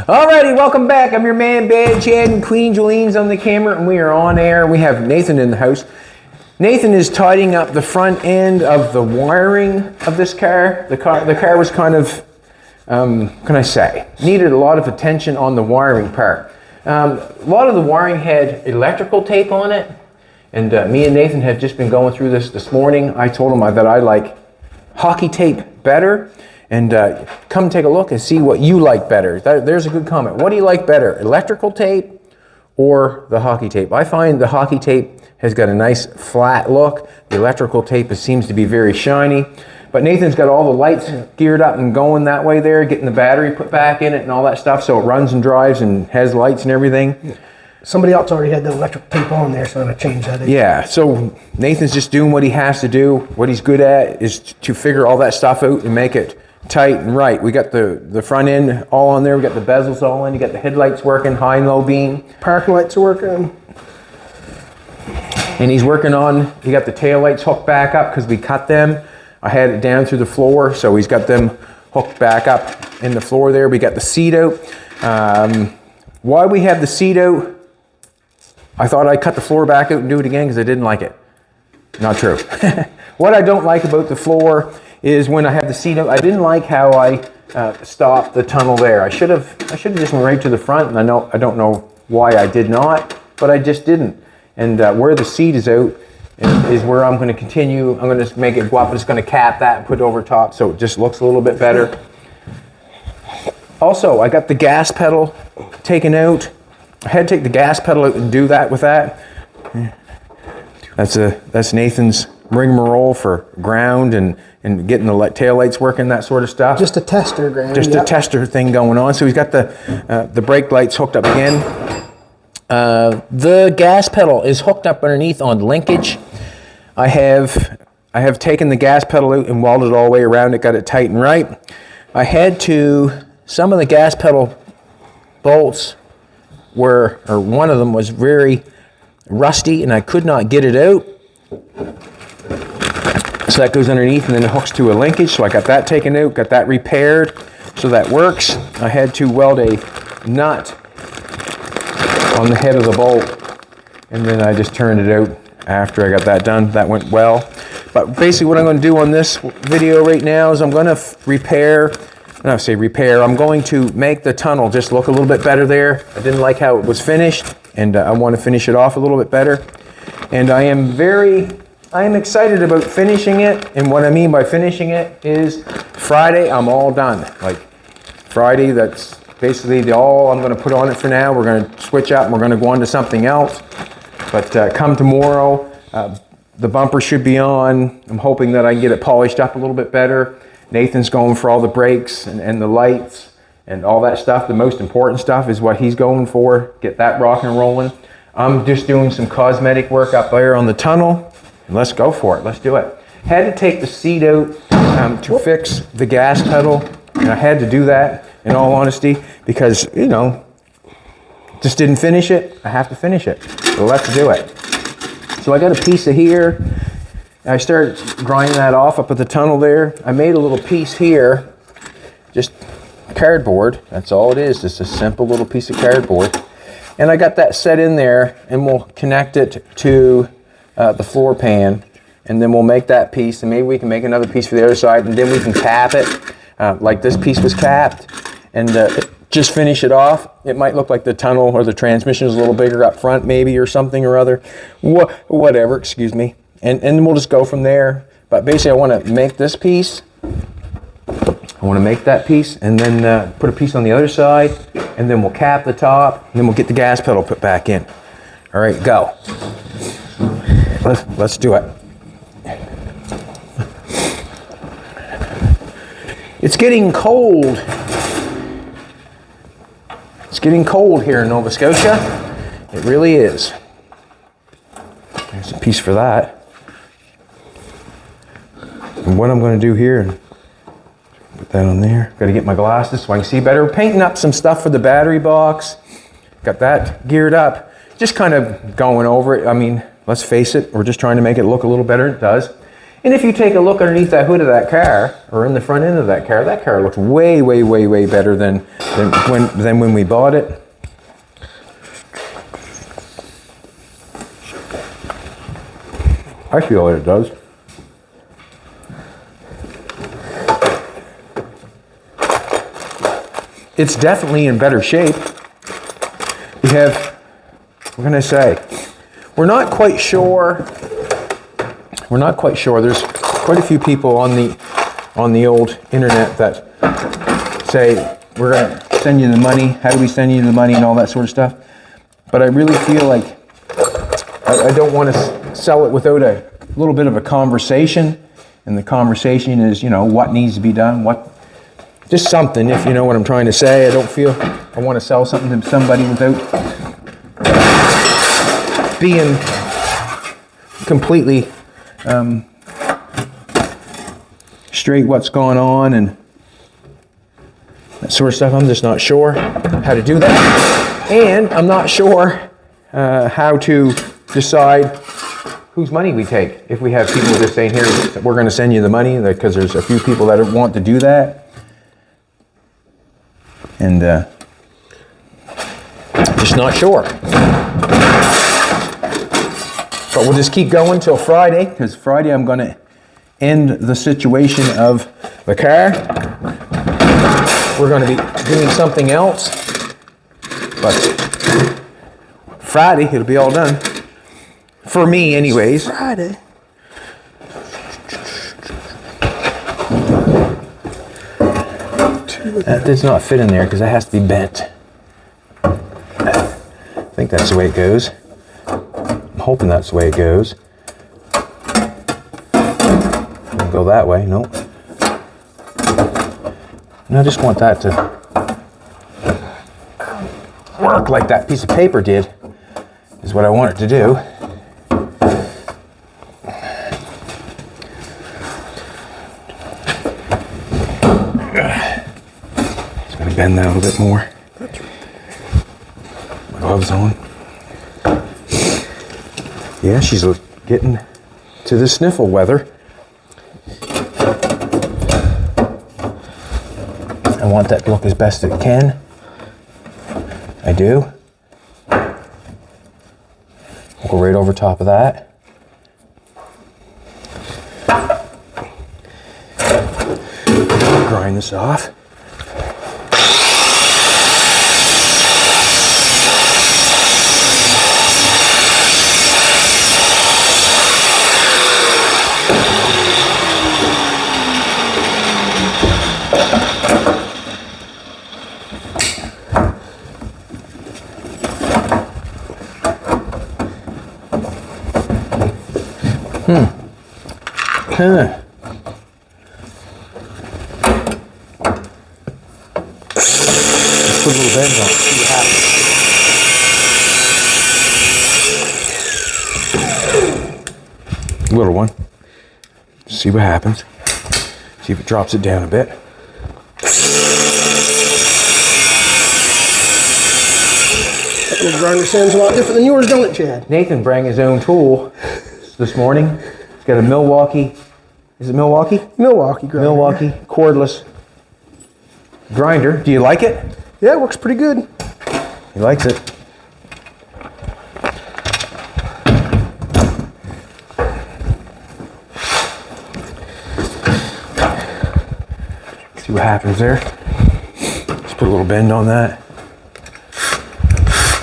Alrighty, welcome back. I'm your man, Bad Chad, and Queen Jolene's on the camera, and we are on air. We have Nathan in the house. Nathan is tidying up the front end of the wiring of this car. The car was kind of, can I say, needed a lot of attention on the wiring part. A lot of the wiring had electrical tape on it, and me and Nathan have just been going through this morning. I told him that I like hockey tape better. And come take a look and see what you like better. There's a good comment. What do you like better, electrical tape or the hockey tape? I find the hockey tape has got a nice flat look. The electrical tape seems to be very shiny. But Nathan's got all the lights geared up and going that way there, getting the battery put back in it and all that stuff so it runs and drives and has lights and everything. Yeah. Somebody else already had the electrical tape on there, so I'm going to change that. Yeah, so Nathan's just doing what he has to do. What he's good at is to figure all that stuff out and make it tight and right. We got the front end all on there. We got the bezels all in. You got the headlights working, high and low beam. Parking lights are working. And he's working on, he got the tail lights hooked back up because we cut them. I had it down through the floor, so he's got them hooked back up in the floor there. We got the seat out. Why we have the seat out, I thought I'd cut the floor back out and do it again because I didn't like it. Not true. What I don't like about the floor is when I have the seat out, I didn't like how I stopped the tunnel there. I should have just went right to the front, and I don't know why I did not, but I just didn't. And where the seat is out is where I'm going to continue. I'm going to make it go up. I'm just going to cap that and put it over top so it just looks a little bit better. Also, I got the gas pedal taken out. I had to take the gas pedal out and do that with that. That's Nathan's rigmarole for ground and getting the taillights working, that sort of stuff. Just a tester, Graham. Just a tester thing going on. So he's got the brake lights hooked up again. The gas pedal is hooked up underneath on linkage. I have taken the gas pedal out and welded it all the way around it, got it tight and right. I had to, some of the gas pedal bolts were, or one of them was very rusty and I could not get it out. So that goes underneath and then it hooks to a linkage. So I got that taken out, got that repaired. So that works. I had to weld a nut on the head of the bolt and then I just turned it out after I got that done. That went well. But basically what I'm going to do on this video right now is I'm going to I'm going to make the tunnel just look a little bit better there. I didn't like how it was finished and I want to finish it off a little bit better. And I am excited about finishing it, and what I mean by finishing it is Friday I'm all done. Like Friday, that's basically all I'm going to put on it for now. We're going to switch up and we're going to go on to something else. But come tomorrow, the bumper should be on. I'm hoping that I can get it polished up a little bit better. Nathan's going for all the brakes and the lights and all that stuff. The most important stuff is what he's going for. Get that rocking and rolling. I'm just doing some cosmetic work up there on the tunnel. And let's go for it. Let's do it. Had to take the seat out to fix the gas pedal. And I had to do that, in all honesty, because, just didn't finish it. I have to finish it. So let's do it. So I got a piece of here. I started grinding that off up at the tunnel there. I made a little piece here, just cardboard. That's all it is, just a simple little piece of cardboard. And I got that set in there, and we'll connect it to the floor pan, and then we'll make that piece, and maybe we can make another piece for the other side, and then we can cap it like this piece was capped, and just finish it off. It might look like the tunnel or the transmission is a little bigger up front maybe, or something or other, whatever, excuse me, and we'll just go from there. But basically I want to make this piece, I want to make that piece, and then put a piece on the other side, and then we'll cap the top, and then we'll get the gas pedal put back in. All right, go. Let's do it. It's getting cold. It's getting cold here in Nova Scotia. It really is. There's a piece for that. And what I'm going to do here, put that on there. Got to get my glasses so I can see better. We're painting up some stuff for the battery box. Got that geared up. Just kind of going over it. I mean, let's face it, we're just trying to make it look a little better. It does. And if you take a look underneath that hood of that car, or in the front end of that car looks way, way, way, way better than when we bought it. I feel it does. It's definitely in better shape. We have, what can I say? We're not quite sure. There's quite a few people on the old internet that say, we're gonna send you the money, how do we send you the money, and all that sort of stuff. But I really feel like I don't want to sell it without a little bit of a conversation. And the conversation is, you know, what needs to be done, just something, if you know what I'm trying to say. I don't feel I want to sell something to somebody without being completely straight what's going on and that sort of stuff. I'm just not sure how to do that. And I'm not sure how to decide whose money we take. If we have people just saying, here, we're going to send you the money, because there's a few people that want to do that. And just not sure. But we'll just keep going till Friday, because Friday I'm going to end the situation of the car. We're going to be doing something else, but Friday it'll be all done. For me anyways. Friday. That does not fit in there because that has to be bent. I think that's the way it goes. I'm hoping that's the way it goes. It'll go that way, nope. And I just want that to work like that piece of paper did, is what I want it to do. Bend that a little bit more. My gloves on. Yeah, she's getting to the sniffle weather. I want that to look as best it can. I do. We'll go right over top of that. Grind this off. Huh. Let's put a little bend on it, see what happens. Little one. See what happens. See if it drops it down a bit. That little grinder sounds a lot different than yours, don't it, Chad? Nathan brought his own tool this morning. He's got a Milwaukee. Is it Milwaukee? Milwaukee grinder. Milwaukee cordless grinder. Do you like it? Yeah, it works pretty good. He likes it. See what happens there. Let's put a little bend on that.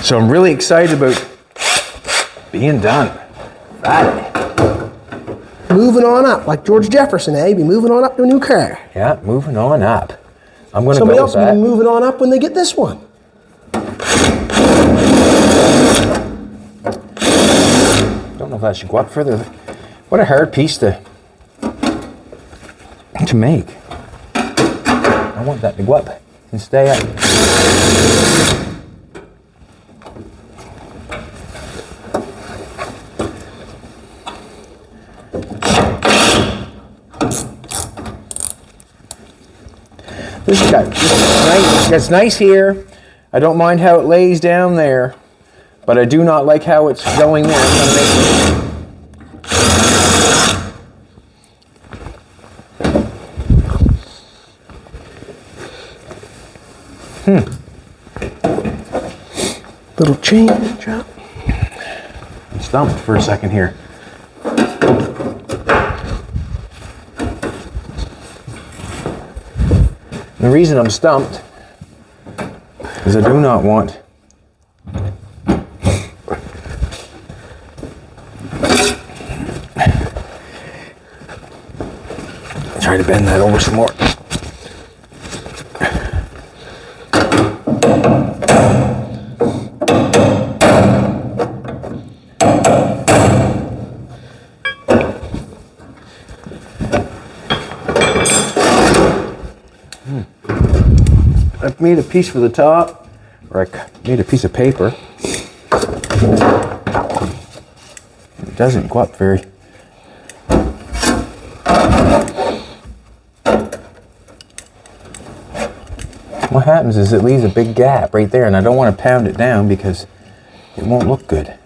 So I'm really excited about being done. Friday. Moving on up, like George Jefferson, eh? Be moving on up to a new car. Yeah, moving on up. I'm going to Somebody go else with will that. be moving on up when they get this one. Don't know if that should go up further. What a hard piece to make. I want that to go up and stay up. This guy, it's nice here. I don't mind how it lays down there, but I do not like how it's going there. Little change up. I'm stumped for a second here. The reason I'm stumped is I do not want try to bend that over some more. I've made a piece for the top, or I made a piece of paper. It doesn't go up very. What happens is it leaves a big gap right there, and I don't want to pound it down because it won't look good.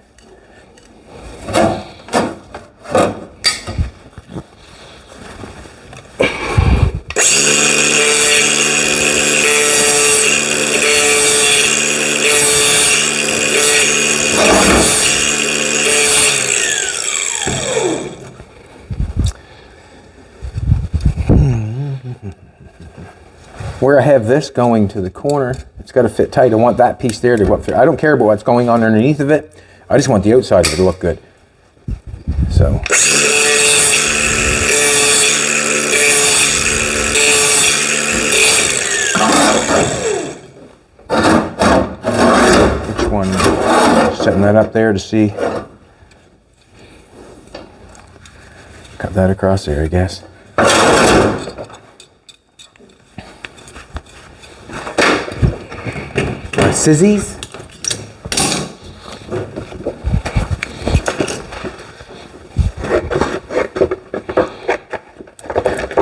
Where I have this going to the corner, it's got to fit tight. I want that piece there to go up there. I don't care about what's going on underneath of it. I just want the outside of it to look good. So. Which one? Setting that up there to see. Cut that across there, I guess. Scissors.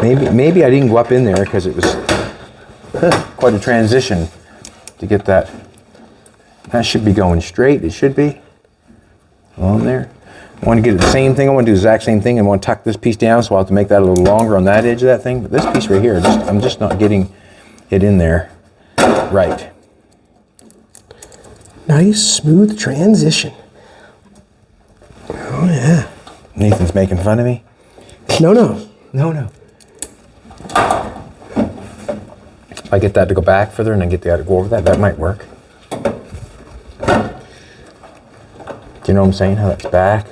Maybe I didn't go up in there because it was quite a transition to get that. That should be going straight. It should be on there. I want to get it the same thing. I want to do the exact same thing. I want to tuck this piece down, so I'll have to make that a little longer on that edge of that thing. But this piece right here, I'm just not getting it in there right. Nice, smooth transition. Oh, yeah. Nathan's making fun of me. No, no. No, no. If I get that to go back further and then get the other to go over that, that might work. Do you know what I'm saying? How that's back?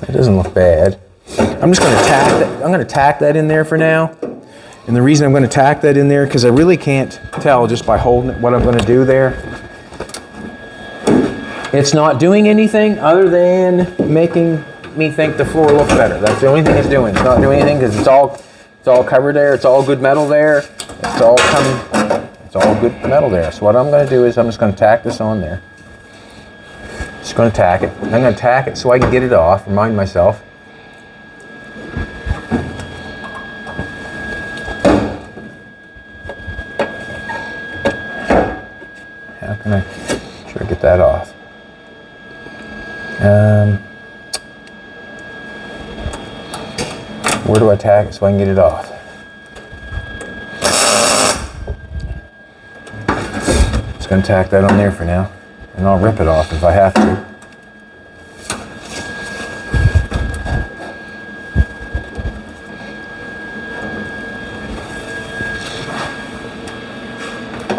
It doesn't look bad. I'm just going to tack that. I'm going to tack that in there for now. And the reason I'm going to tack that in there because I really can't tell just by holding it what I'm going to do there. It's not doing anything other than making me think the floor looks better. That's the only thing it's doing. It's not doing anything because it's all covered there. It's all good metal there. It's all good metal there. So what I'm going to do is I'm just going to tack this on there. Just going to tack it. I'm going to tack it so I can get it off. Remind myself. How can I sure get that off? Where do I tack it so I can get it off? Just going to tack that on there for now. And I'll rip it off if I have to.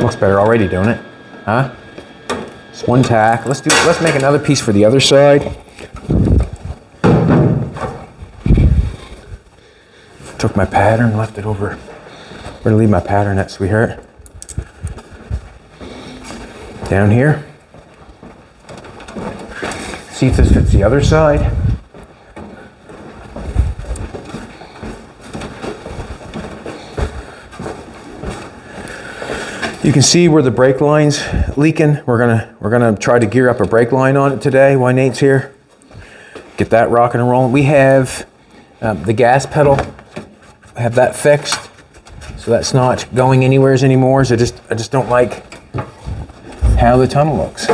Looks better already, don't it? Huh? Just one tack. Let's make another piece for the other side. Took my pattern, left it over. We're gonna leave my pattern at, sweetheart. Down here. See if this fits the other side. You can see where the brake line's leaking. We're gonna try to gear up a brake line on it today while Nate's here. Get that rocking and rolling. We have the gas pedal. Have that fixed, so that's not going anywheres anymore. So I just don't like how the tunnel looks.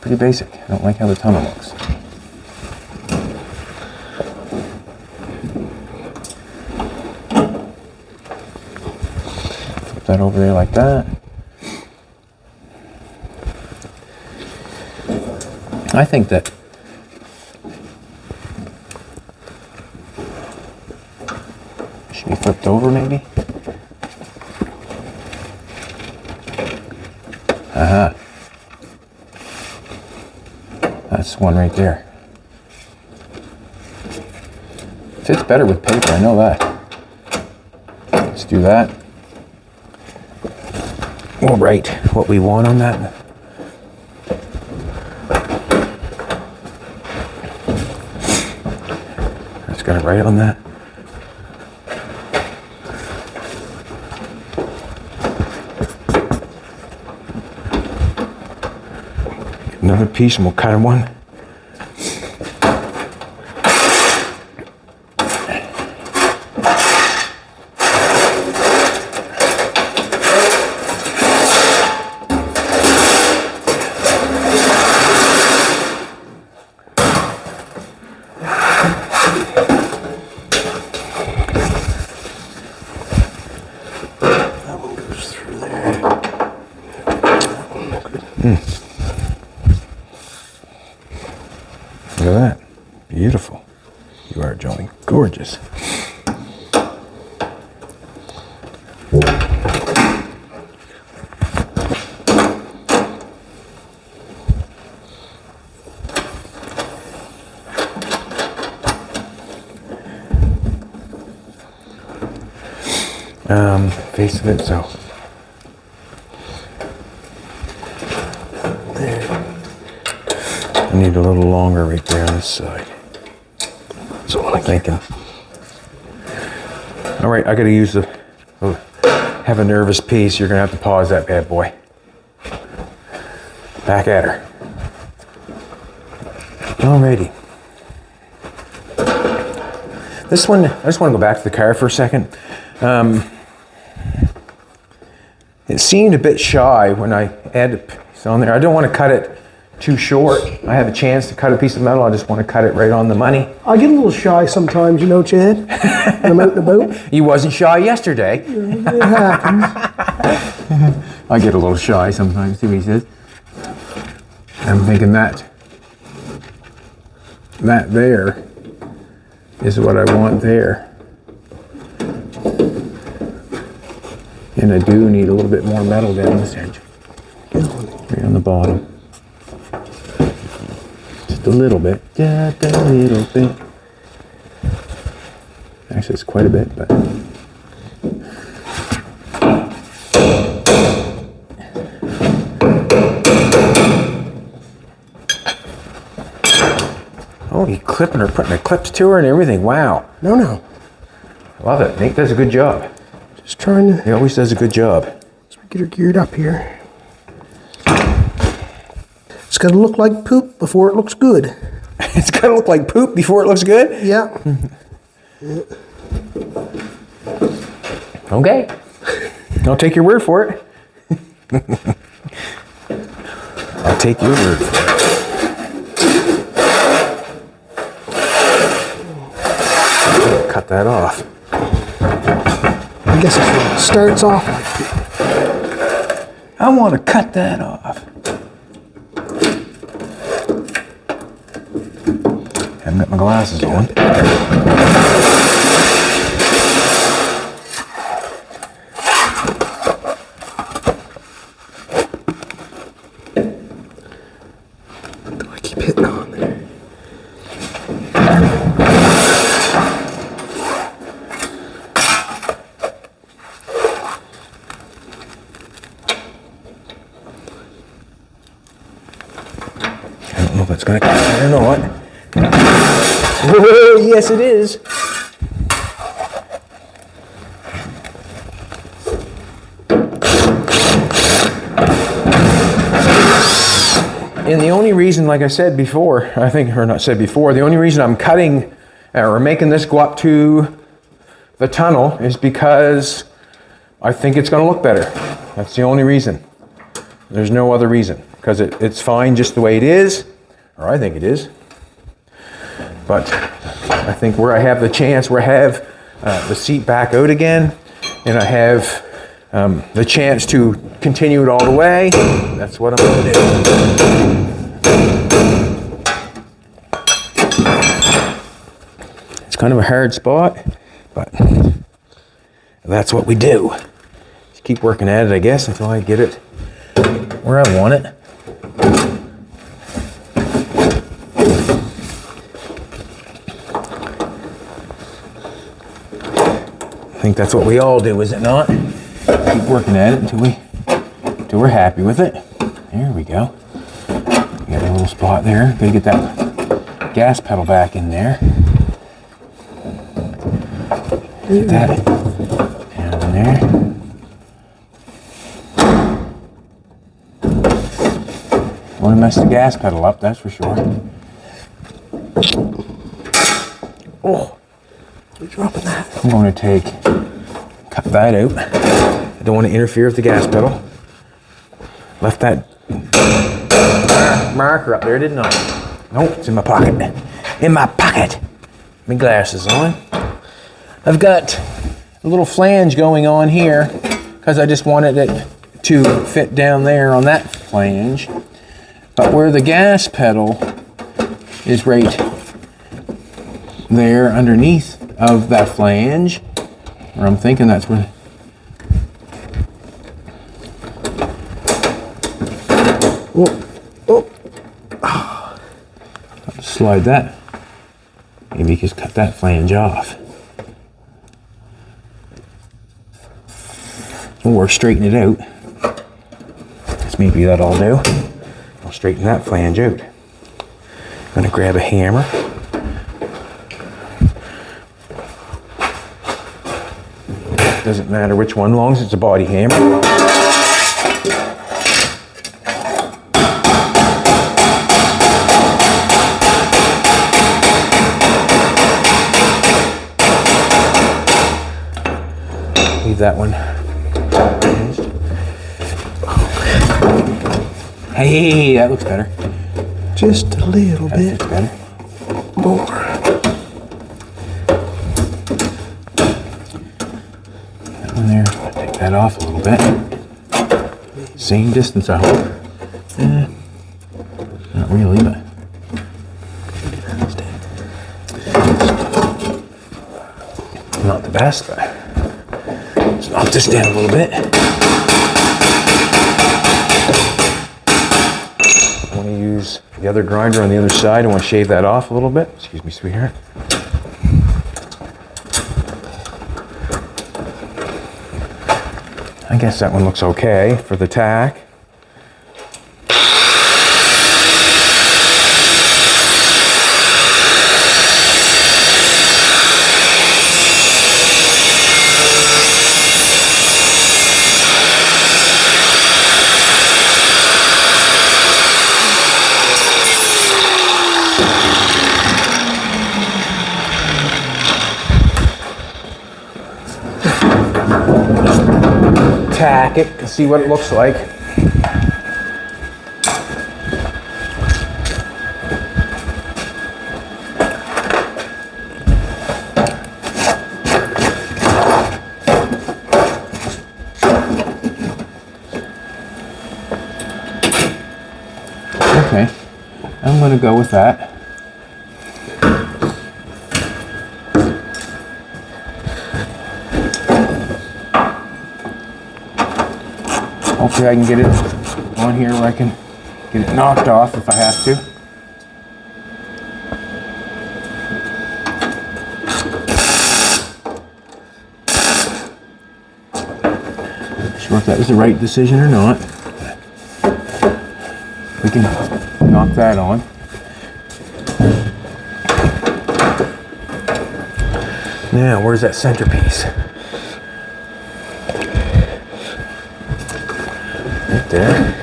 pretty basic. I don't like how the tunnel looks. Flip that over there like that. I think that should be flipped over maybe. Aha. That's one right there. Fits better with paper, I know that. Let's do that. We'll write what we want on that. Just got it right on that. Another piece and we'll cut in one. That one goes through there. Look at that. Beautiful. You are, Johnny. Gorgeous. Face of it, so. I need a little longer right there on this side. That's what I'm thinking. All right, I gotta use the, have a nervous piece. You're gonna have to pause that bad boy. Back at her. Alrighty. This one, I just wanna go back to the car for a second. It seemed a bit shy when I added a piece on there. I don't wanna cut it too short. I have a chance to cut a piece of metal. I just want to cut it right on the money. I get a little shy sometimes, you know, Chad, when I'm out and about. You wasn't shy yesterday. It happens. I get a little shy sometimes too, he says. I'm thinking that there is what I want there. And I do need a little bit more metal down this edge. Right on the bottom. Just a little bit. Just a little bit. Actually, it's quite a bit, but. Oh, you clipping her, putting the clips to her and everything. Wow. No. Love it. Nate does a good job. Just trying to. He always does a good job. Get her geared up here. It's got to look like poop before it looks good. It's got to look like poop before it looks good? Yeah. Okay. I'll take your word for it. I'll take your word for it. Cut that off. I guess it starts off like poop. I want to cut that off. Haven't got my glasses on. Do I keep hitting on there? I don't know if it's gonna cut. I don't know what. Whoa, yes it is. And the only reason, like I said before, I think, or not said before, the only reason I'm cutting or making this go up to the tunnel is because I think it's going to look better. That's the only reason. There's no other reason, because it's fine just the way it is, or I think it is. But I think where I have the chance, where I have the seat back out again, and I have the chance to continue it all the way, that's what I'm going to do. It's kind of a hard spot, but that's what we do. Just keep working at it, I guess, until I get it where I want it. I think that's what we all do, is it not? Keep working at it until we're happy with it. There we go. Got a little spot there. Gotta get that gas pedal back in there. Get that down in there. Don't want to mess the gas pedal up, that's for sure. Oh, you're dropping that. I'm going to cut that out. I don't want to interfere with the gas pedal. Left that marker up there, didn't I? Nope, it's in my pocket. In my pocket. My glasses on. I've got a little flange going on here because I just wanted it to fit down there on that flange. But where the gas pedal is right there underneath of that flange, or I'm thinking that's where. I'll just slide that. Maybe just cut that flange off. Or straighten it out. Guess maybe that I'll do. I'll straighten that flange out. I'm gonna grab a hammer. Doesn't matter which one, as long as it's a body hammer. Leave that one. Hey, that looks better. Just a little bit better. more. That one there. Take that off a little bit. Same distance, I hope. Not really, but. Not the best, but let's knock this down a little bit. I want to use the other grinder on the other side. I want to shave that off a little bit. Excuse me, sweetheart. I guess that one looks okay for the tack. Tack it and see what it looks like. Okay, I'm going to go with that. Hopefully I can get it on here where I can get it knocked off if I have to. Not sure if that was the right decision or not. We can knock that on. Now, where's that centerpiece? Right there.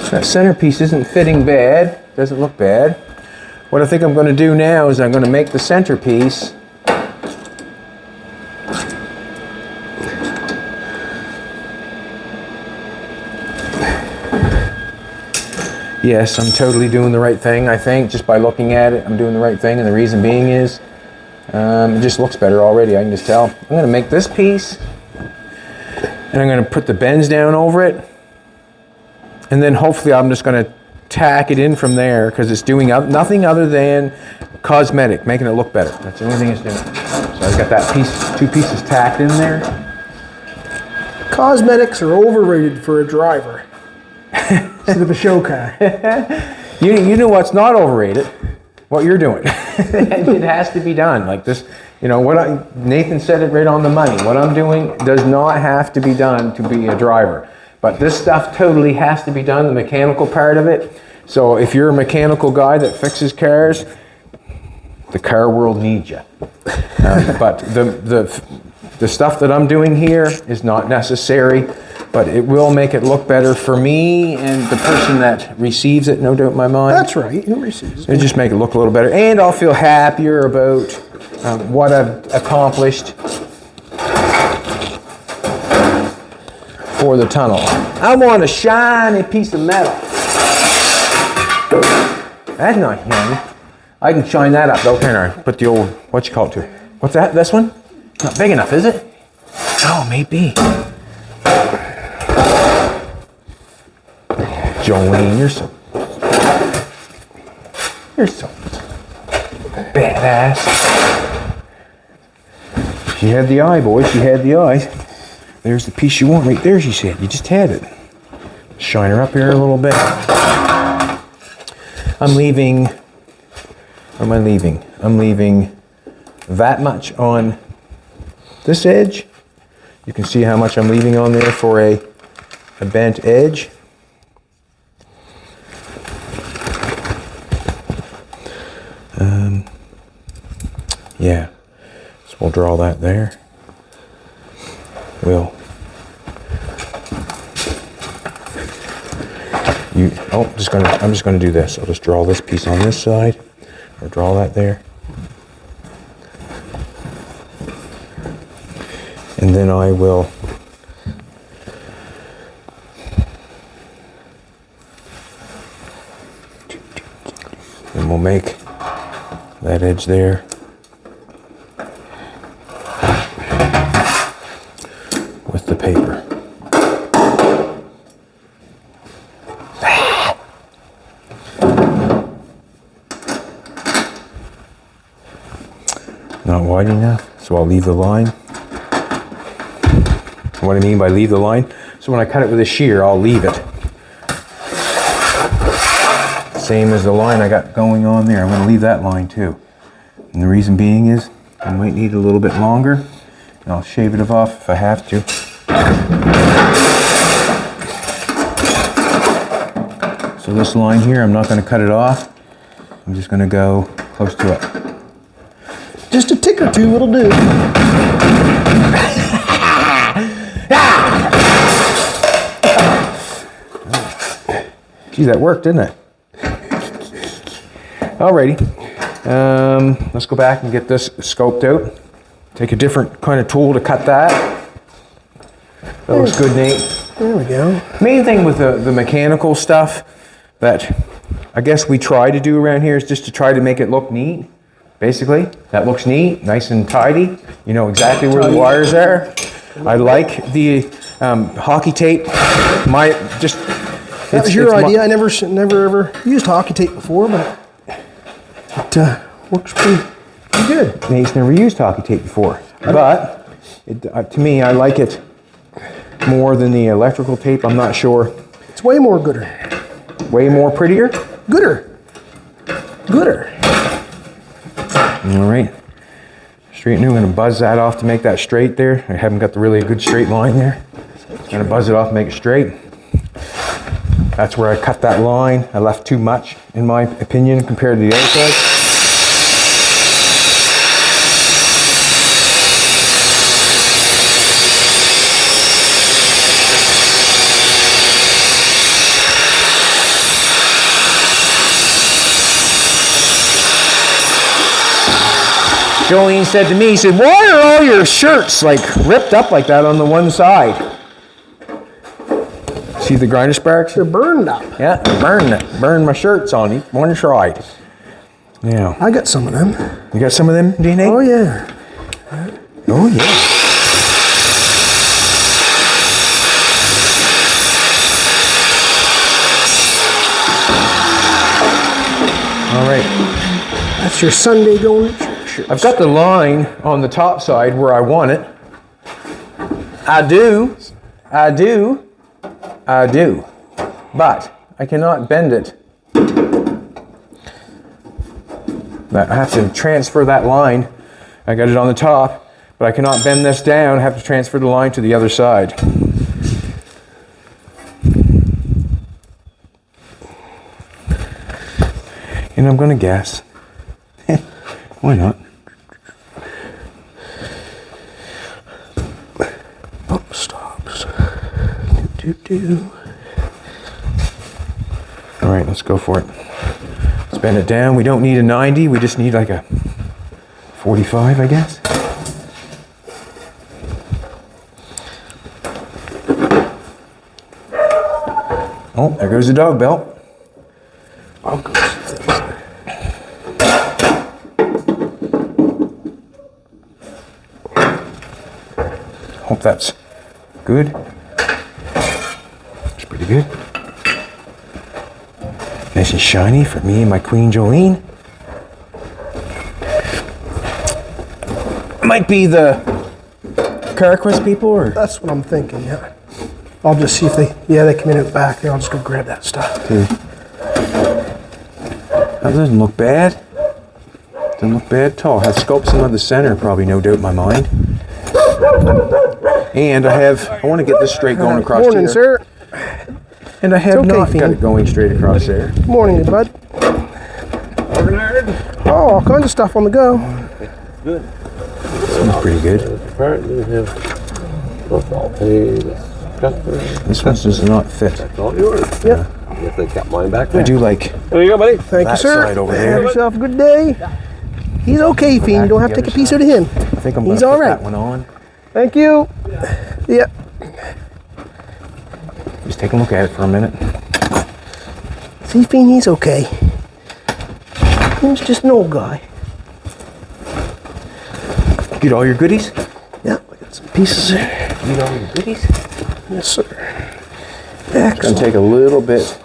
That centerpiece isn't fitting bad. Doesn't look bad. what I think I'm going to do now is I'm going to make the centerpiece. Yes, I'm totally doing the right thing, I think. Just by looking at it, I'm doing the right thing. And the reason being is, it just looks better already, I can just tell. I'm going to make this piece, and I'm going to put the bends down over it. And then hopefully I'm just going to tack it in from there, because it's doing nothing other than cosmetic, making it look better. That's the only thing it's doing. So I've got that piece, 2 pieces tacked in there. Cosmetics are overrated for a driver. Instead of a show car. You know what's not overrated? What you're doing. It has to be done. Like this, Nathan said it right on the money. What I'm doing does not have to be done to be a driver. But this stuff totally has to be done, the mechanical part of it. So if you're a mechanical guy that fixes cars, the car world needs you. But the stuff that I'm doing here is not necessary, but it will make it look better for me and the person that receives it, no doubt in my mind. That's right, who receives it? It'll just make it look a little better, and I'll feel happier about what I've accomplished for the tunnel. I want a shiny piece of metal. That's not him. I can shine that up though, can't I? Put the old, what you call it to? What's that, this one? Not big enough, is it? Oh, maybe. Jolene, you're so badass. She had the eye, boys, she had the eye. There's the piece you want right there, she said. You just had it. Shine her up here a little bit. I'm leaving, what am I leaving? I'm leaving that much on this edge. You can see how much I'm leaving on there for a bent edge. Yeah, so we'll draw that there. I'm just gonna do this. I'll just draw this piece on this side, or draw that there. And then I will and we'll make that edge there. With the paper. Not wide enough, so I'll leave the line. What I mean by leave the line, so when I cut it with a shear, I'll leave it. Same as the line I got going on there. I'm going to leave that line too. And the reason being is I might need a little bit longer, and I'll shave it off if I have to. So this line here, I'm not going to cut it off. I'm just going to go close to it. Just a tick or two, it'll do. Geez, that worked, didn't it? Alrighty. Let's go back and get this scoped out. Take a different kind of tool to cut that. That looks good, Nate. There we go. Main thing with the mechanical stuff that I guess we try to do around here is just to try to make it look neat. Basically, that looks neat, nice and tidy. You know exactly where the wires are. I like the hockey tape. That was your idea. I never ever used hockey tape before, but it works pretty good. Nate's never used hockey tape before, but to me, I like it more than the electrical tape. I'm not sure. It's way more gooder. Way more prettier? Gooder. All right. Straighten it. I'm going to buzz that off to make that straight there. I haven't got the really good straight line there. I'm going to buzz it off and make it straight. That's where I cut that line. I left too much, in my opinion, compared to the other side. Jolene said to me, he said, why are all your shirts like ripped up like that on the one side? See the grinder sparks? They're burned up. Yeah, burn my shirts on one side. Yeah. I got some of them. You got some of them, DNA? Oh, yeah. Oh, yeah. All right. That's your Sunday going to church. I've got the line on the top side where I want it. I do. But I cannot bend it. I have to transfer that line. I got it on the top, but I cannot bend this down. I have to transfer the line to the other side. And I'm going to guess. Why not? Bump stops. Do. All right, let's go for it. Let's bend it down. We don't need a 90. We just need like a 45, I guess. Oh, there goes the dog belt. I'll go. Hope that's good. It's pretty good. Nice and shiny for me and my Queen Jolene. Might be the Carquest people, or That's what I'm thinking, yeah. I'll just see if they come in out back there. I'll just go grab that stuff. that doesn't look bad. Doesn't look bad at all. Has sculpts in the center, probably, no doubt in my mind. And I want to get this straight going across Morning, here. sir. And I have okay, not got Fiend. it going straight across there. Morning, bud. Oh, all kinds of stuff on the go. Good. Smells pretty good. Apparently we have all paid. This one does not fit. It's all yours. Yep. If they kept mine back I there. do like There you go, buddy. Thank you, that sir. side over Have there. yourself a good day. He's okay, Fiend. Don't have to take a piece out of him. I think I'm going He's to put all right. that one on. Thank you. Yeah. Just take a look at it for a minute. See, Fiend, he's okay. He's just an old guy. Get all your goodies? Yeah, I got some pieces there. Get all your goodies? Yes, sir. Gonna Excellent. take a little bit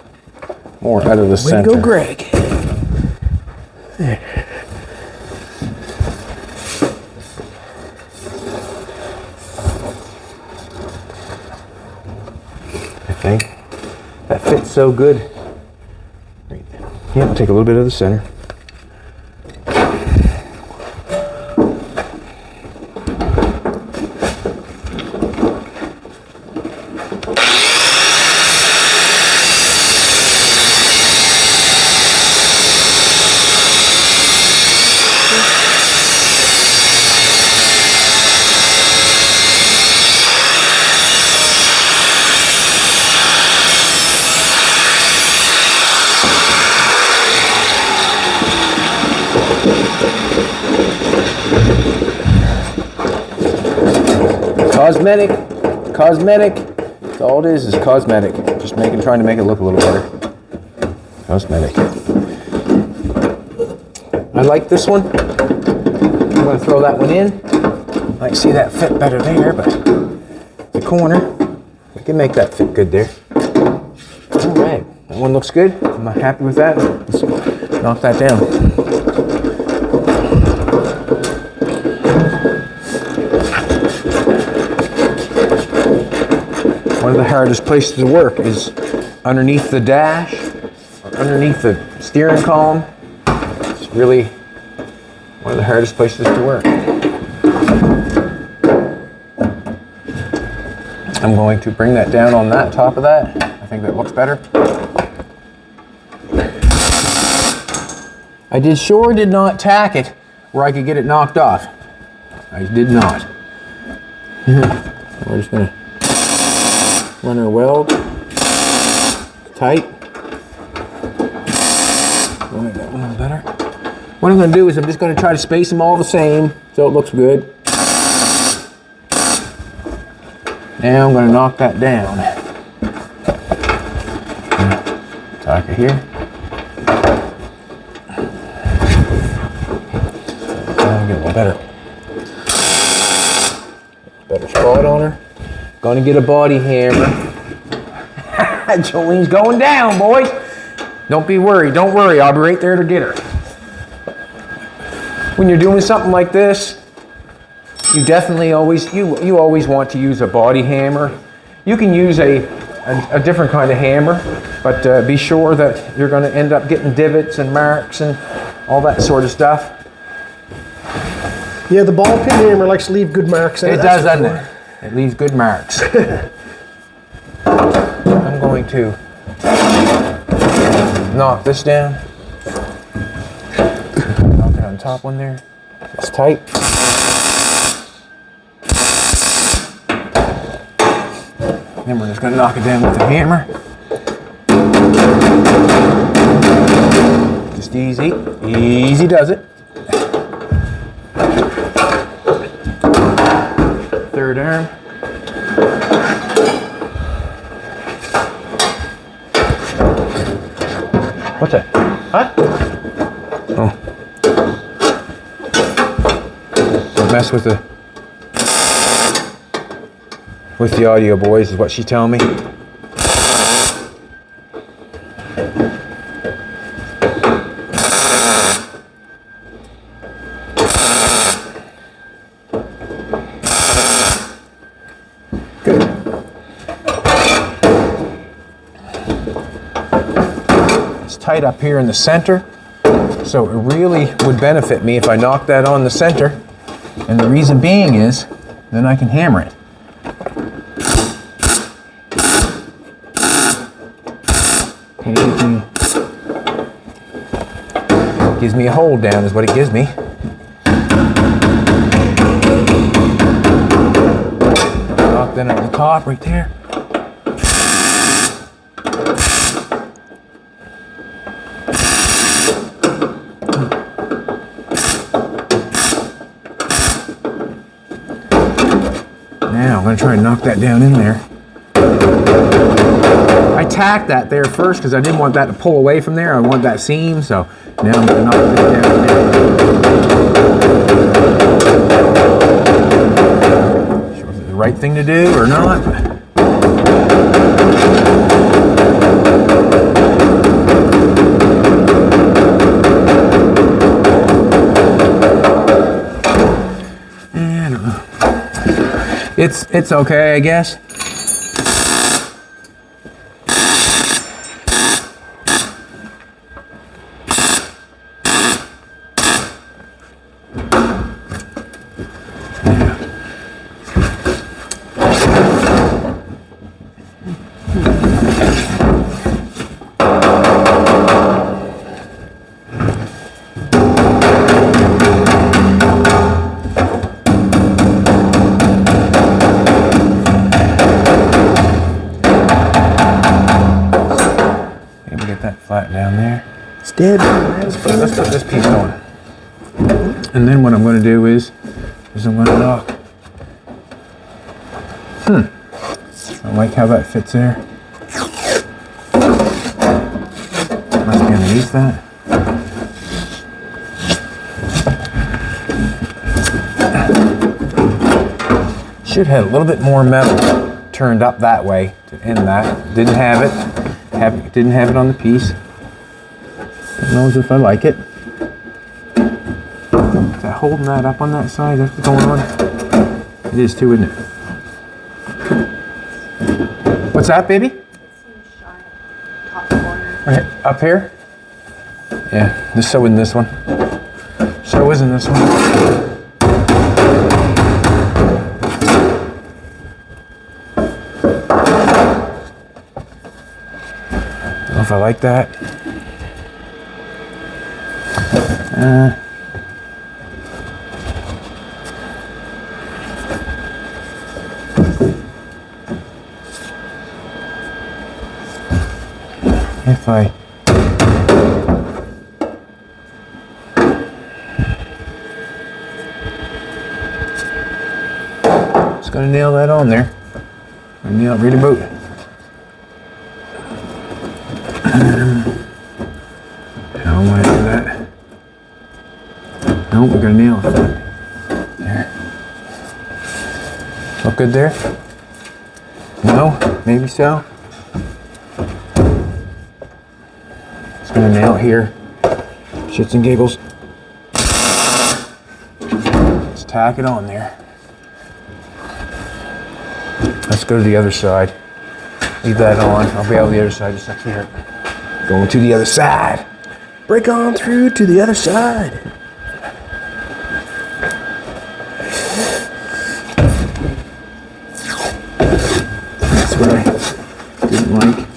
more out of the Way to center. go, Greg. There. I think that fits so good. Yeah, I'll take a little bit of the center. Cosmetic. That's all it is cosmetic. Just trying to make it look a little better. Cosmetic. I like this one. I'm going to throw that one in. I like to see that fit better there, but the corner, we can make that fit good there. All right, that one looks good. I'm happy with that. Let's knock that down. One of the hardest places to work is underneath the dash, or underneath the steering column. It's really one of the hardest places to work. I'm going to bring that down on that top of that. I think that looks better. I did not tack it where I could get it knocked off. I did not. We're just gonna run our weld tight. We'll make that one a little better. what I'm going to do is I'm just going to try to space them all the same so it looks good. Now I'm going to knock that down. Tack it here. Now get a little better spot on her. Going to get a body hammer. Jolene's going down, boys. Don't be worried. Don't worry. I'll be right there to get her. When you're doing something like this, you definitely always you always want to use a body hammer. You can use a different kind of hammer, but be sure that you're going to end up getting divots and marks and all that sort of stuff. Yeah, the ball peen hammer likes to leave good marks in it. It does, doesn't it? It leaves good marks. I'm going to knock this down. Knock it on top one there. It's tight. Then we're just going to knock it down with the hammer. Just easy. Easy does it. Third arm. What's that? Huh? Oh. Don't mess with the audio, boys, is what she's telling me. Good. It's tight up here in the center, so it really would benefit me if I knock that on the center. And the reason being is, then I can hammer it. Gives me a hold down is what it gives me. Knock that on the top right there. Now I'm going to try and knock that down in there. I tacked that there first because I didn't want that to pull away from there. I want that seam, so now I'm going to knock this down there. Sure if it's the right thing to do or not. I don't know. It's okay, I guess. Flat down there. It's dead. Let's put this piece on. And then what I'm going to do is I'm going to knock. I like how that fits there. Must be underneath that. Should have a little bit more metal turned up that way to end that. Didn't have it. Didn't have it on the piece. Who knows if I like it. Is that holding that up on that side? That's what's going on? It is too, isn't it? What's that, baby? It seems shy. Top corner. Right up here? Yeah, just so in this one. So is in this one. Don't know if I like that. If I gonna nail that on there. And nail it right about. How am I gonna do that? No, we're gonna nail it. There. Look good there? No? Maybe so? Just gonna nail it here. Shits and giggles. Let's tack it on there. Let's go to the other side. Leave that on. I'll be out the other side just up here. Going to the other side. Break on through to the other side. That's what I didn't like.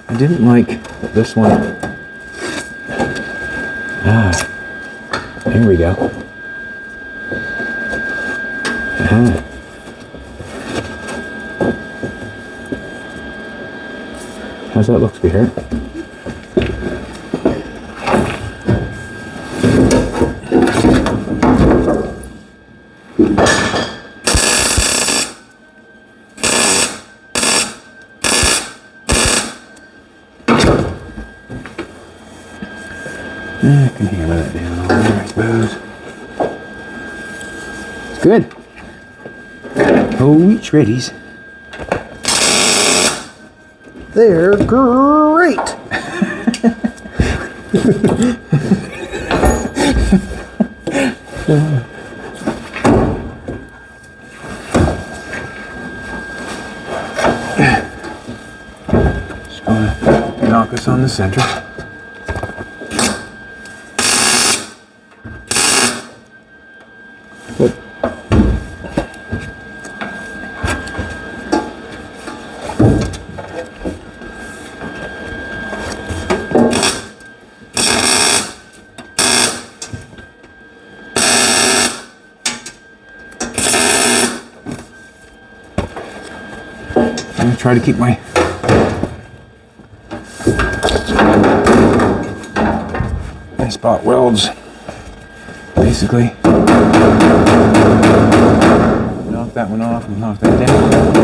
I didn't like this one. Ah, there we go. How's that look, sweetheart? I can hammer that down on there, I suppose. It's good. Oh, shreddies. They're great. Just gonna knock us on the center. Good. I'm gonna try to keep my spot welds basically. Knock that one off and knock that down.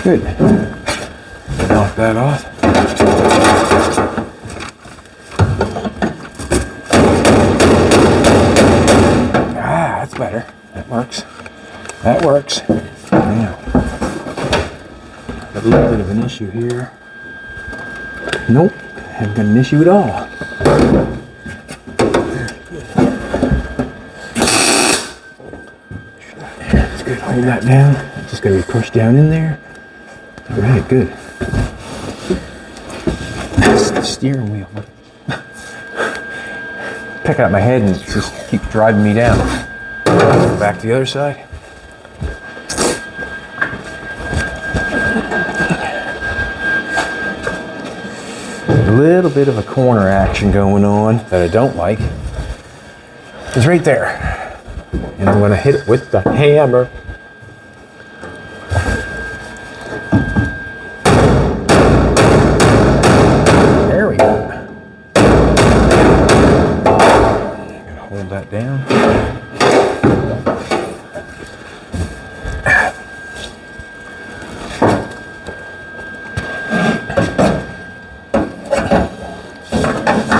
Good. Knock that off. Ah, that's better. That works. That works. Now, got a little bit of an issue here. Nope, haven't got an issue at all. That's good. Hold that down. It's just going to be pushed down in there. All right, good. That's the steering wheel. Picking up my head and it just keeps driving me down. Go back to the other side. A little bit of a corner action going on that I don't like. It's right there. And I'm going to hit it with the hammer. That down.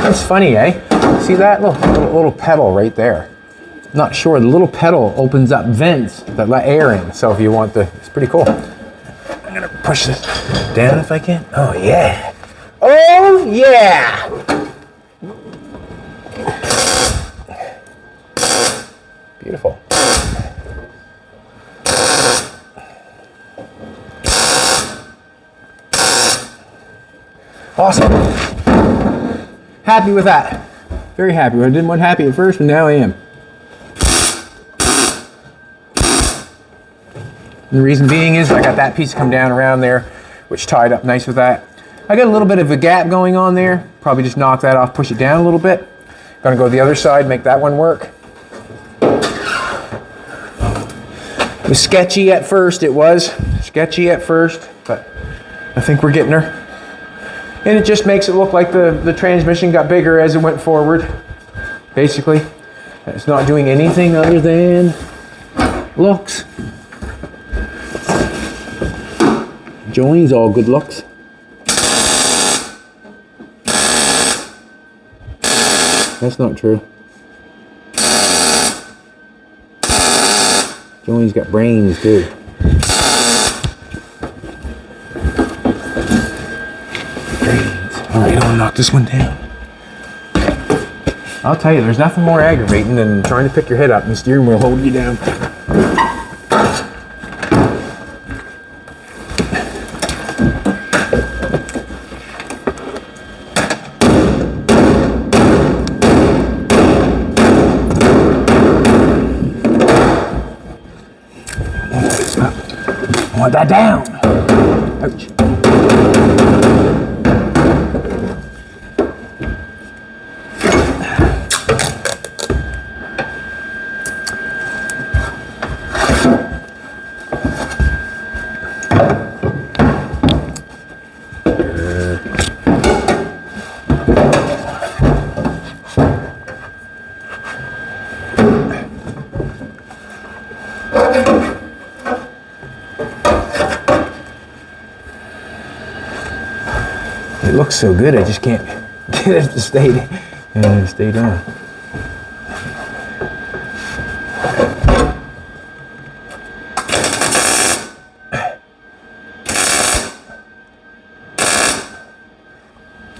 It's funny, eh? See that little pedal right there? Not sure. The little pedal opens up vents that let air in. So if you want it's pretty cool. I'm gonna push this down if I can. Oh yeah. Oh yeah. Beautiful. Awesome. Happy with that. Very happy. I didn't want happy at first, but now I am. And the reason being is I got that piece come down around there, which tied up nice with that. I got a little bit of a gap going on there. Probably just knock that off, push it down a little bit. Gonna go to the other side, make that one work. It was sketchy at first, but I think we're getting her. And it just makes it look like the transmission got bigger as it went forward. Basically, it's not doing anything other than looks. Joining's all good looks. That's not true. Joey's got brains too. Brains. Alright, I'll knock this one down. I'll tell you, there's nothing more aggravating than trying to pick your head up and the steering wheel holding you down. I want that down. Ouch. It looks so good, I just can't get it to stay down.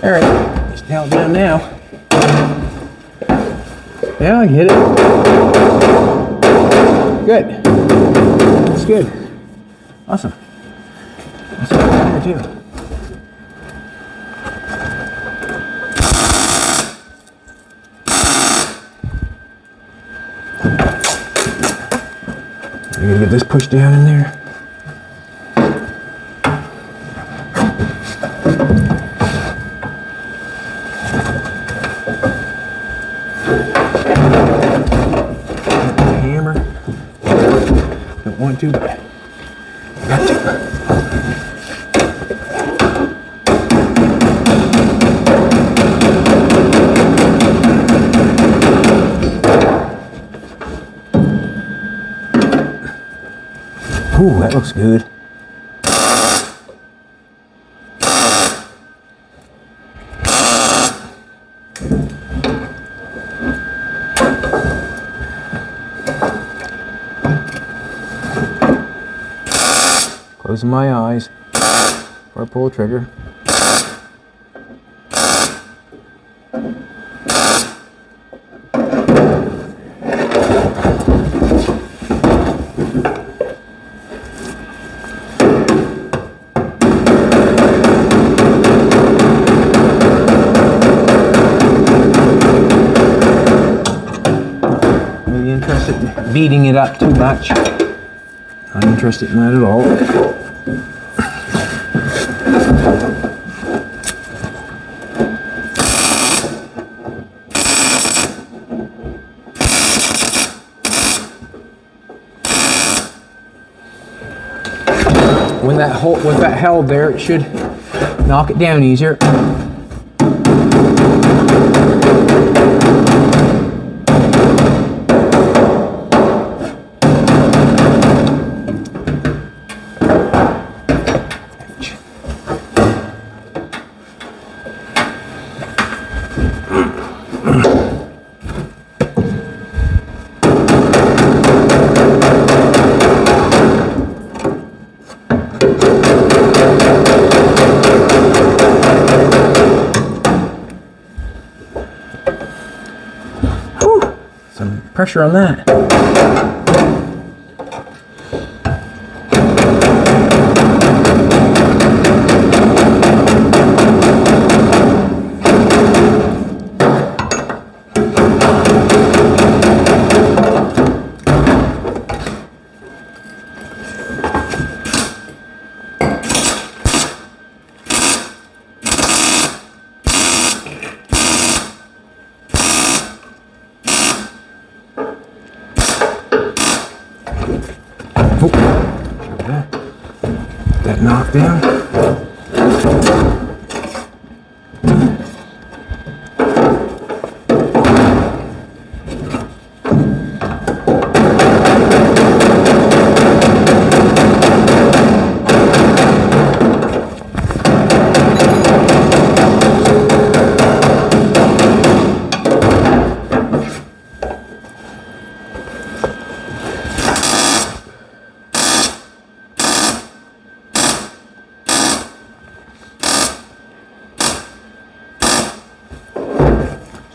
All right, just nail it down now. Yeah, I can hit it. Good. That's good. Awesome. That's what I'm there too. I'm gonna get this pushed down in there. Hammer. Don't want to, but I got to. Ooh, that looks good. Closing my eyes before I pull the trigger. Interested in beating it up too much. Not interested in that at all. With that held there, it should knock it down easier. Some pressure on that. that knocked down.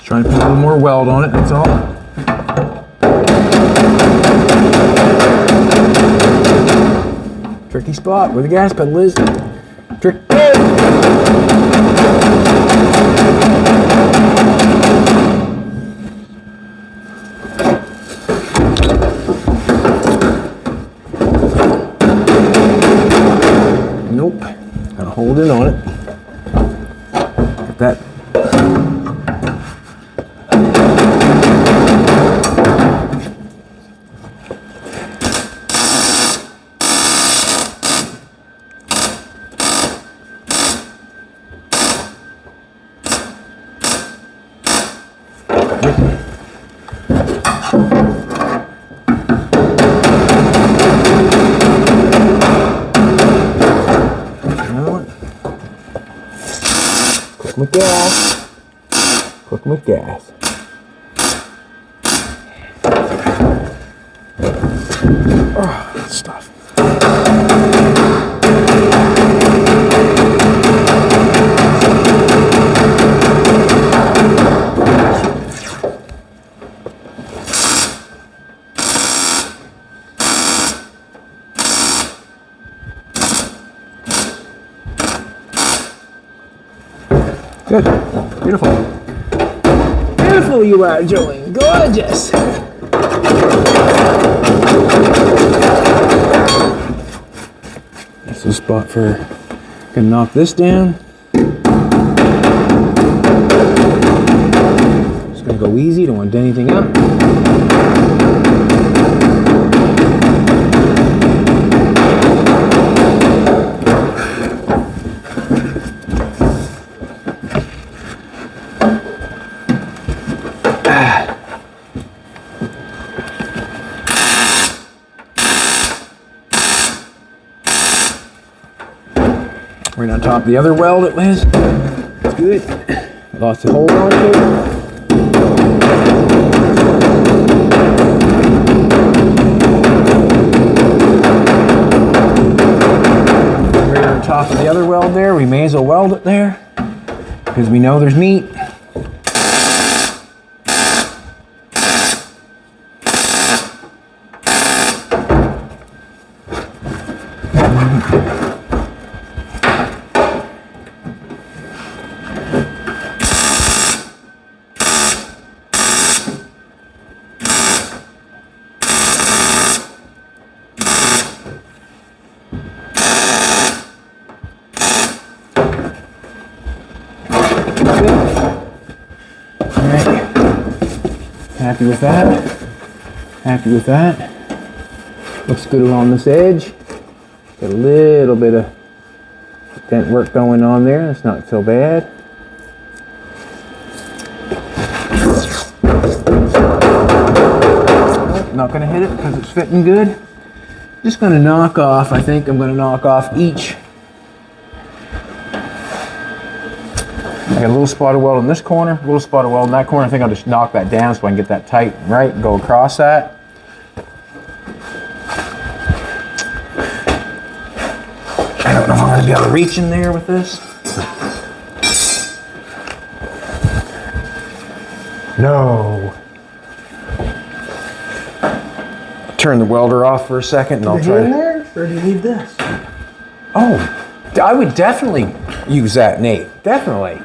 Trying to put a little more weld on it, that's all. Tricky spot where the gas pedal is. Tricky. Nope. Gotta hold in on it. Get that. With gas. Cooking with gas. Oh, that stuff. Good. Beautiful. Beautiful you are, Joey. Gorgeous. That's the spot for, gonna knock this down. Just gonna go easy, don't want to dent anything up. Right on top of the other weld it was. It's good. Lost the hold on to it. Right on top of the other weld there, we may as well weld it there because we know there's meat. Happy with that. Happy with that. Looks good along this edge. Got a little bit of dent work going on there. That's not so bad. Not going to hit it because it's fitting good. Just going to knock off, I think I'm going to knock off each. I got a little spot of weld in this corner, a little spot of weld in that corner. I think I'll just knock that down so I can get that tight and right and go across that. I don't know if I'm going to be able to reach in there with this. No. Turn the welder off for a second and I'll try to... there, or do you need this? Oh, I would definitely use that, Nate. Definitely.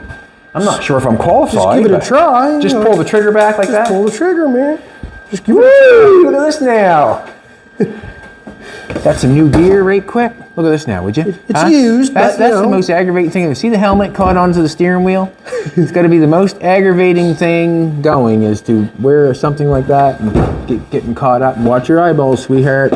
I'm not sure if I'm qualified. Just give it a try. Just pull the trigger back like that? Pull the trigger, man. Just give it a Woo! Look at this now. That's some new gear right quick. Look at this now, would you? It's used, but that's the most aggravating thing. See the helmet caught onto the steering wheel? It's got to be the most aggravating thing going is to wear something like that and getting caught up. Watch your eyeballs, sweetheart.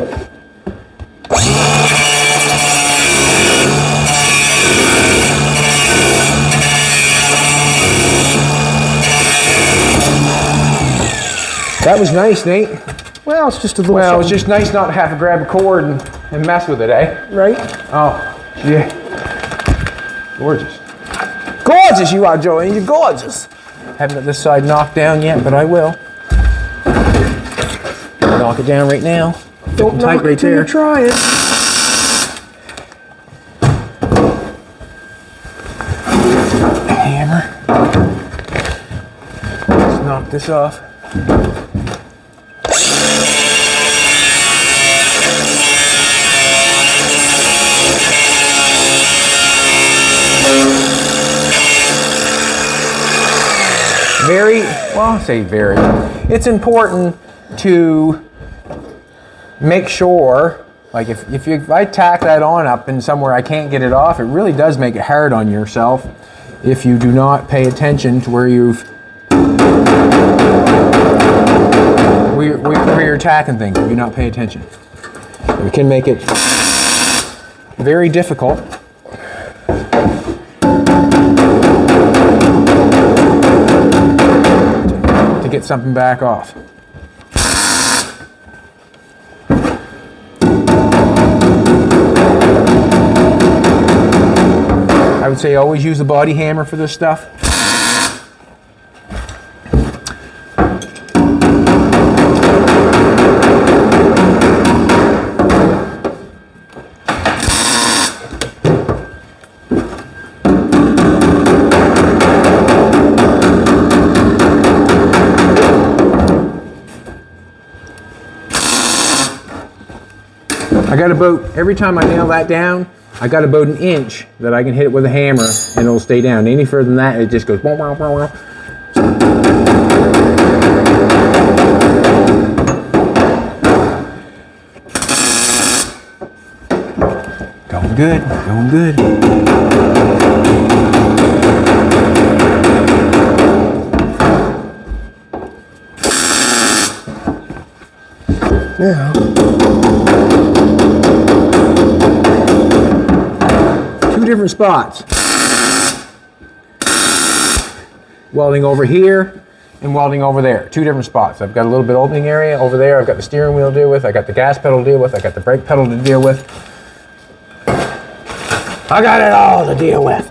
That was nice, Nate. Well, it's just a little. Well, it's something, just nice not to have to grab a cord and mess with it, eh? right. Oh, yeah. Gorgeous. Gorgeous you are, Joey. You're gorgeous. Haven't got this side knocked down yet, but I will. Knock it down right now. Don't tight knock right it till there. you try it. Hammer. Let's knock this off. It's important to make sure, like if I tack that on up in somewhere I can't get it off, it really does make it hard on yourself if you do not pay attention to where you're tacking things, if you not pay attention. It can make it very difficult to get something back off. I would say always use a body hammer for this stuff. I got about, every time I nail that down, I got about an inch that I can hit it with a hammer and it'll stay down. Any further than that, it just goes boom, boom, boom, boom. Going good, going good. Now, Different spots. Welding over here and welding over there. Two different spots. I've got a little bit opening area over there. I've got the steering wheel to deal with. I got the gas pedal to deal with. I got the brake pedal to deal with. I got it all to deal with.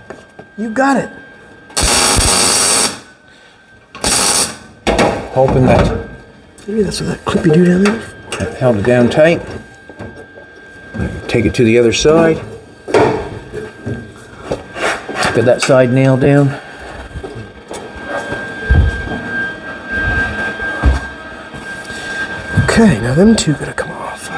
you got it. Hoping that Maybe that's what that clip you do down there. held it down tight. Take it to the other side. Get that side nailed down. Okay, now them two gotta come off.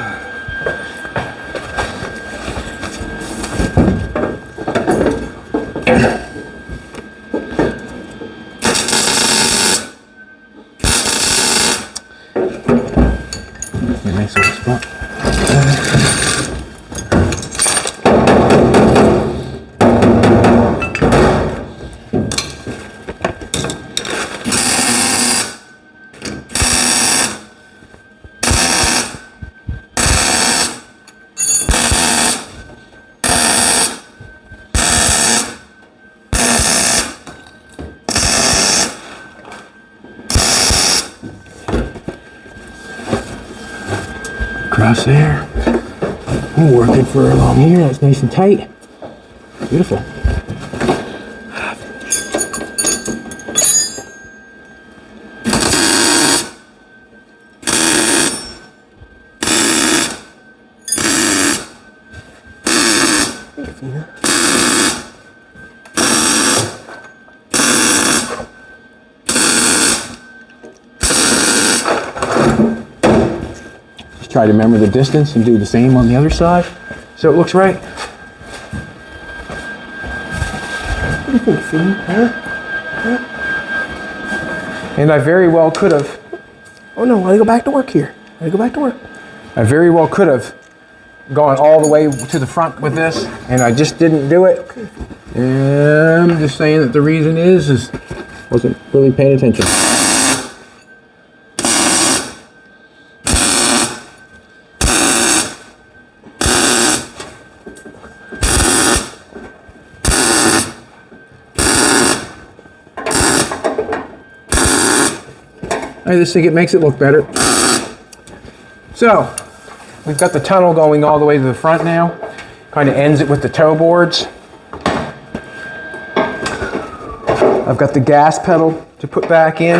A nice little spot. Across there. I'm working for along here. That's nice and tight. Beautiful. Try to remember the distance and do the same on the other side so it looks right. What do you think, Finn? Huh? And I very well could have, Oh no, I gotta go back to work here. I gotta go back to work. I very well could have gone all the way to the front with this and I just didn't do it. And I'm just saying that the reason is wasn't really paying attention. I just think it makes it look better. So, we've got the tunnel going all the way to the front now. Kind of ends it with the toe boards. I've got the gas pedal to put back in.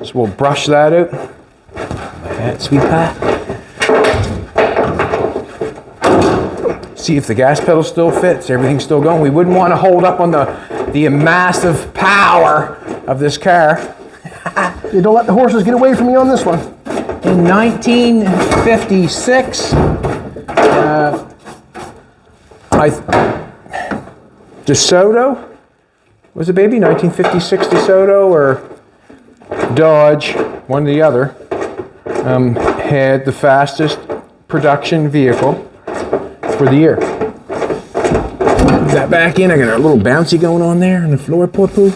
So we'll brush that out. That sweet pie. See if the gas pedal still fits. Everything's still going. We wouldn't want to hold up on the massive power of this car. You don't let the horses get away from you on this one. In 1956, DeSoto was a baby. 1956 DeSoto or Dodge, one or the other, had the fastest production vehicle for the year. Put that back in. I got a little bouncy going on there on the floor, poor poo.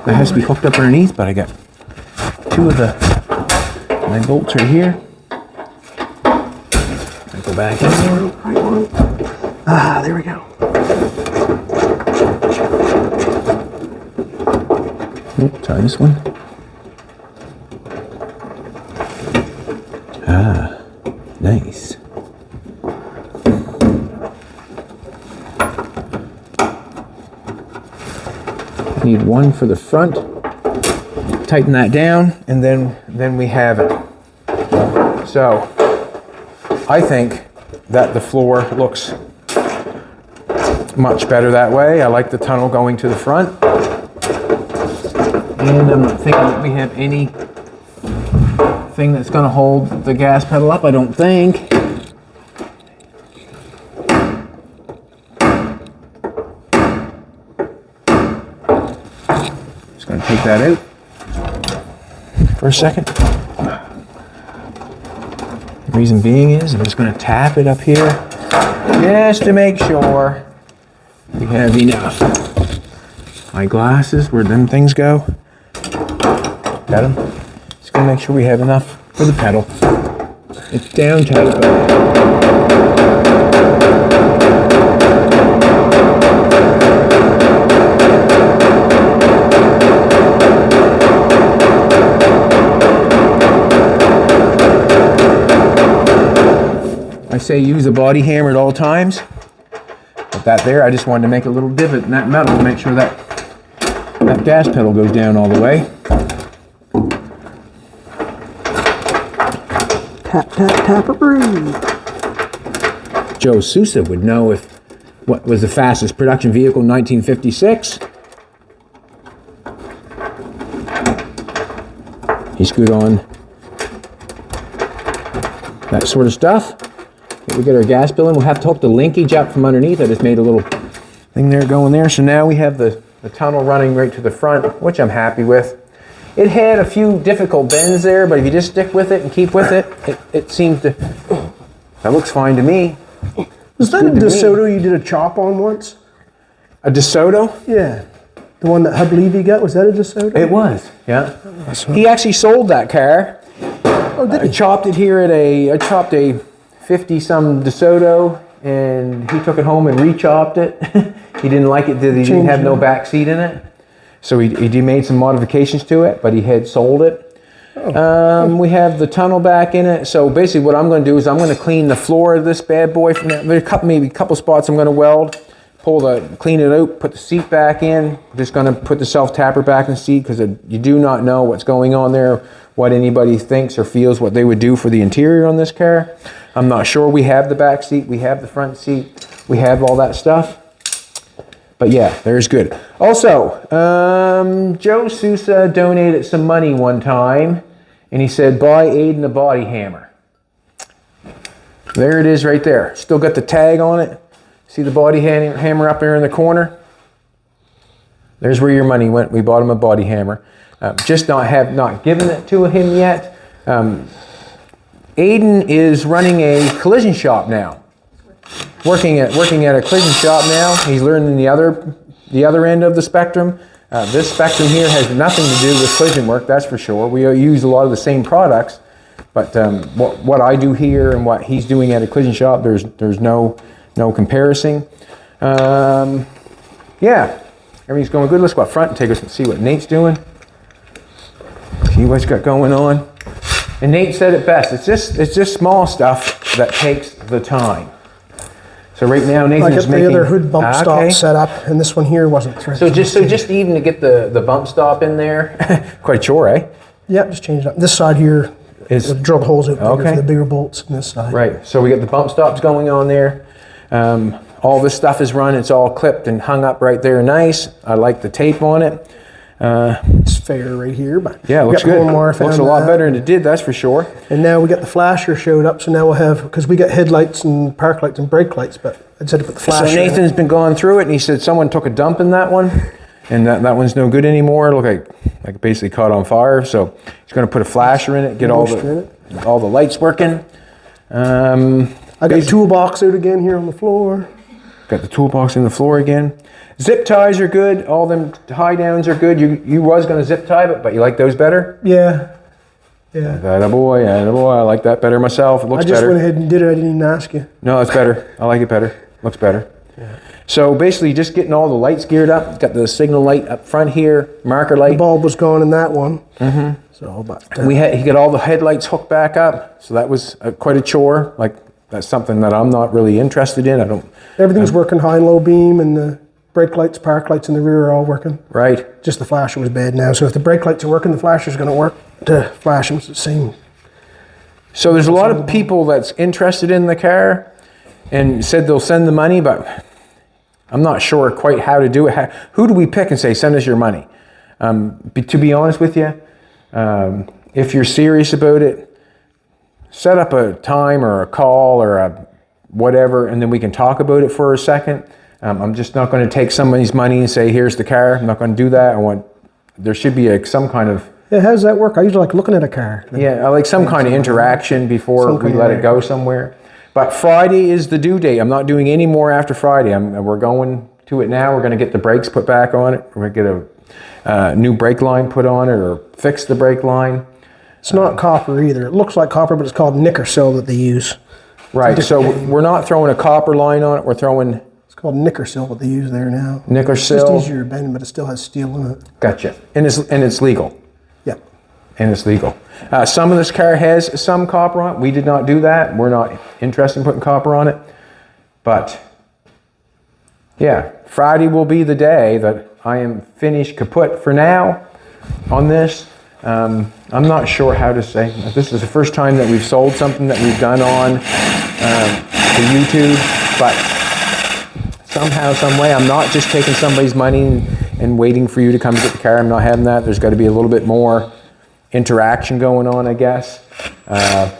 That has to be hooked up underneath, but I got two of my bolts right here. I go back in there. Ah, there we go. Try this one. Ah, nice. Need one for the front. Tighten that down, and then we have it. So, I think that the floor looks much better that way. I like the tunnel going to the front. And I'm not thinking that we have anything that's going to hold the gas pedal up, I don't think. Just going to take that out for a second. The reason being is I'm just going to tap it up here just to make sure we have enough. My glasses, where them things go. Got them? Just going to make sure we have enough for the pedal. It's down tight, but I say use a body hammer at all times. But that there, I just wanted to make a little divot in that metal to make sure that that gas pedal goes down all the way. Tap, tap, tap, breathe. Joe Sousa would know if what was the fastest production vehicle in 1956. He's good on that sort of stuff. We get our gas bill in. We'll have to hook the linkage up from underneath. I just made a little thing there going there. So now we have the tunnel running right to the front, which I'm happy with. It had a few difficult bends there, but if you just stick with it and keep with it, it seems to, that looks fine to me. Was that a DeSoto you did a chop on once? A DeSoto? Yeah. The one that Hub Levy got, was that a DeSoto? It was, yeah. He actually sold that car. Oh, did he? I chopped it here at I chopped a 50-some DeSoto, and he took it home and re-chopped it. He didn't like it, he didn't have no back seat in it. So he made some modifications to it, but he had sold it. We have the tunnel back in it. So basically what I'm going to do is I'm going to clean the floor of this bad boy. From that. There's maybe a couple spots I'm going to weld. Clean it out, put the seat back in. I'm just going to put the self-tapper back in the seat because you do not know what's going on there, what anybody thinks or feels, what they would do for the interior on this car. I'm not sure. We have the back seat, we have the front seat, we have all that stuff. But yeah, there's good. Also, Joe Sousa donated some money one time, and he said, buy Aiden a body hammer. There it is right there. Still got the tag on it. See the body hammer up there in the corner? There's where your money went. We bought him a body hammer. Just not given it to him yet. Aiden is running a collision shop now. Working at a collision shop now. He's learning the other end of the spectrum. This spectrum here has nothing to do with collision work, that's for sure. We use a lot of the same products, but what I do here and what he's doing at a collision shop, there's no comparison. Yeah, Everything's going good. Let's go up front and take us and see what Nate's doing. See what he's got going on. And Nate said it best. It's just small stuff that takes the time. So right now, I Nathan's got making the other hood bump stop set up, and this one here wasn't threaded. So just even to get the bump stop in there, quite a chore, eh? Yeah, just change it up. This side here is drill the holes out bigger for the bigger bolts on this side. Right. So we got the bump stops going on there. All this stuff is run. It's all clipped and hung up right there, nice. I like the tape on it. It's fair right here, but Yeah, it looks good. Looks Looks a lot better than it did, that's for sure. And now we got the flasher showed up, so now we'll have, because we got headlights and park lights and brake lights, but I said to put the flasher So Nathan's been going through it, and he said someone took a dump in that one, and that one's no good anymore. It looked like it basically caught on fire. So he's going to put a flasher in it, get all the lights working. I got the toolbox out again here on the floor. Got the toolbox in the floor again. Zip ties are good. All them tie downs are good. You was going to zip tie it, but you like those better? Yeah. Yeah. Attaboy, attaboy. I like that better myself. It looks better. I just went ahead and did it. I didn't even ask you. No, it's better. I like it better. Looks better. Yeah. So basically just getting all the lights geared up. Got the signal light up front here, marker light. The bulb was gone in that one. Mm-hmm. So, but He got all the headlights hooked back up. So that was quite a chore. Like that's something that I'm not really interested in. Everything's working, high and low beam, and the brake lights, park lights in the rear are all working. Right. Just the flasher was bad now. So if the brake lights are working, the flasher's going to work to flash them. It's the same. So there's a lot of people that's interested in the car and said they'll send the money, but I'm not sure quite how to do it. Who do we pick and say, send us your money? To be honest with you, if you're serious about it, set up a time or a call or a whatever, and then we can talk about it for a second. I'm just not going to take somebody's money and say, here's the car. I'm not going to do that. There should be some kind of... Yeah, how does that work? I usually like looking at a car. Yeah, I like some kind of interaction before we let it go somewhere. But Friday is the due date. I'm not doing any more after Friday. We're going to it now. We're going to get the brakes put back on it. We're going to get a new brake line put on it or fix the brake line. It's not copper either. It looks like copper, but it's called nickel sill that they use. Right, so we're not throwing a copper line on it. We're throwing... It's called nickel sill what they use there now. Nickel sill. It's just easier to bend, but it still has steel in it. Gotcha. And it's legal. Yeah. And it's legal. Some of this car has some copper on it. We did not do that. We're not interested in putting copper on it. But yeah, Friday will be the day that I am finished kaput for now on this. I'm not sure how to say. This is the first time that we've sold something that we've done on to YouTube, but somehow, some way, I'm not just taking somebody's money and waiting for you to come to get the car. I'm not having that. There's got to be a little bit more interaction going on, I guess. And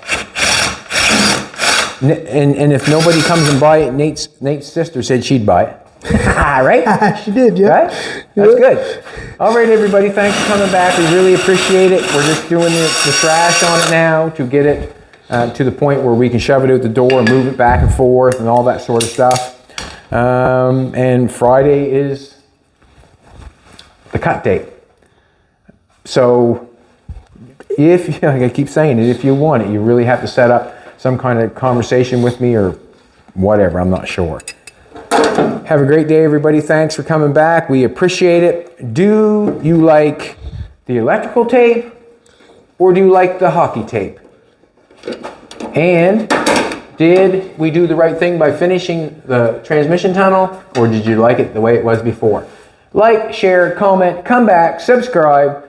if nobody comes and buy it, Nate's sister said she'd buy it. Right? She did, yeah. Right? That's good. All right, everybody, thanks for coming back. We really appreciate it. We're just doing the trash on it now to get it to the point where we can shove it out the door and move it back and forth and all that sort of stuff. And Friday is the cut date. So if, I keep saying it, if you want it, you really have to set up some kind of conversation with me or whatever, I'm not sure. Have a great day, everybody. Thanks for coming back. We appreciate it. Do you like the electrical tape or do you like the hockey tape? And did we do the right thing by finishing the transmission tunnel, or did you like it the way it was before? Like, share, comment, come back, subscribe,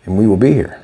and we will be here.